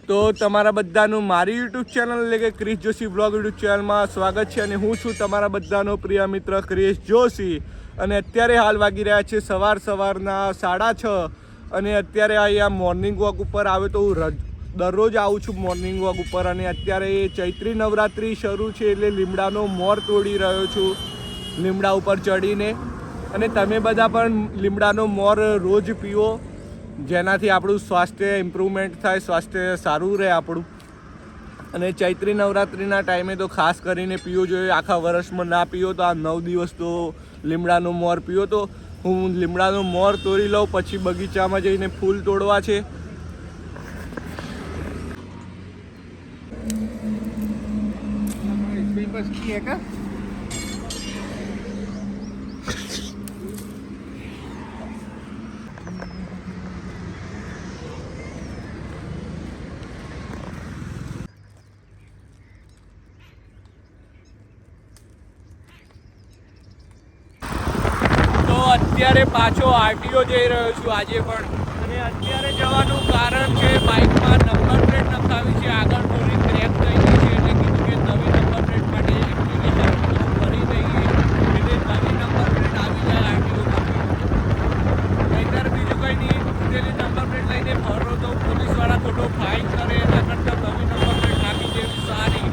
તો તમારા બધાનું મારી યુટ્યુબ ચેનલ એટલે કે ક્રિશ જોશી બ્લોગ યુટ્યુબ ચેનલમાં સ્વાગત છે અને હું છું તમારા બધાનો પ્રિય મિત્ર ક્રિશ જોશી અને અત્યારે હાલ વાગી રહ્યા છે સવારના 6:30 અને અત્યારે અહીંયા મોર્નિંગ વોક ઉપર આવે તો હું દરરોજ આવું છું મોર્નિંગ વોક ઉપર અને અત્યારે ચૈત્રી નવરાત્રિ શરૂ છે એટલે લીમડાનો મોર તોડી રહ્યો છું લીમડા ઉપર ચડીને અને તમે બધા પણ લીમડાનો મોર રોજ પીવો જેનાથી આપણું સ્વાસ્થ્ય ઇમ્પ્રુવમેન્ટ થાય, સ્વાસ્થ્ય સારું રહે આપણું. અને ચૈત્રી નવરાત્રિના ટાઈમે તો ખાસ કરીને પીવો જોઈએ. આખા વર્ષમાં ના પીવો તો આ 9 દિવસ તો લીમડાનો મોર પીવો. તો હું લીમડાનો મોર તોડી લઉં, પછી બગીચામાં જઈને ફૂલ તોડવા છે. અત્યારે પાછો આરટીઓ જઈ રહ્યો છું આજે પણ અને અત્યારે જવાનું કારણ છે બાઇકમાં નંબર પ્લેટ નખાવી છે. આગળ થોડી ક્રેક થઈ ગઈ છે એટલે કીધું કે નવી નંબર પ્લેટ માટે એપ્લિકેશન ભરી દઈએ એટલે નવી નંબર પ્લેટ આવી જાય આરટીઓમાં. નહીંતર બીજું કંઈ નહીં, પેલી નંબર પ્લેટ લઈને ફરો તો પોલીસવાળા થોડો ફાઇન કરે, એના કરતાં નવી નંબર પ્લેટ નાખી દેવી સારી.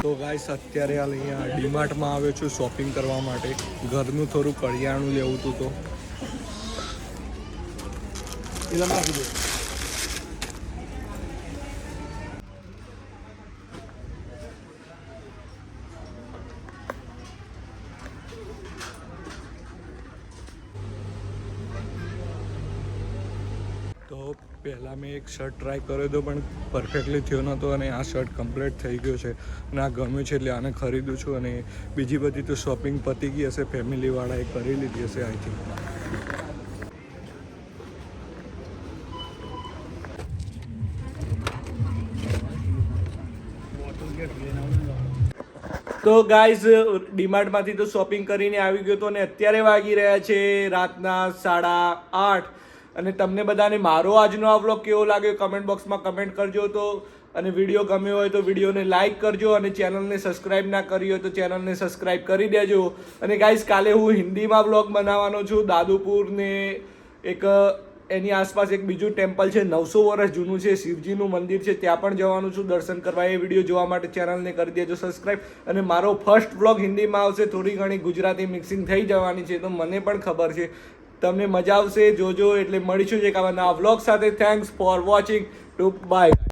તો ગાઈસ અત્યારે હાલ અહીંયા ડીમાર્ટમાં આવ્યો છું શોપિંગ કરવા માટે. ઘરનું થોડું કરિયાણું લેવું હતું તો પહેલાં મેં એક શર્ટ ટ્રાય કર્યો હતો પણ પરફેક્ટલી થયો નહોતો અને આ શર્ટ કમ્પ્લીટ થઈ ગયો છે અને આ ગમ્યું છે એટલે આને ખરીદું છું. અને બીજી બધી તો શોપિંગ પતી ગઈ હશે, ફેમિલીવાળાએ કરી લીધી હશે આઈ થિંક. તો ગાઈઝ ડીમાર્ટમાંથી તો શોપિંગ કરીને આવી ગયો હતો અને અત્યારે વાગી રહ્યા છે રાતના 8:30 અને તમને બધાને મારો આજનો આ વ્લોગ કેવો લાગ્યો કમેન્ટ બોક્સમાં કમેન્ટ કરજો. તો અને વિડીયો ગમ્યો હોય તો વિડીયોને લાઇક કરજો અને ચેનલને સબસ્ક્રાઇબ ના કરી હોય તો ચેનલને સબસ્ક્રાઇબ કરી દેજો. અને ગાઈઝ કાલે હું હિન્દીમાં વ્લોગ બનાવવાનો છું. દાદુપુરને એક એની આસપાસ એક બીજું ટેમ્પલ છે, 900 વર્ષ જૂનું છે, શિવજીનું મંદિર છે, ત્યાં પણ જવાનું છું દર્શન કરવા. એ વિડીયો જોવા માટે ચેનલને કરી દેજો સબસ્ક્રાઇબ. અને મારો ફર્સ્ટ વ્લોગ હિન્દીમાં આવશે, થોડી ઘણી ગુજરાતી મિક્સિંગ થઈ જવાની છે તો મને પણ ખબર છે. તમને મજા આવશે, જોજો. એટલે મળીશું એક આવા નવા વ્લોગ સાથે. Thanks for watching. બાય.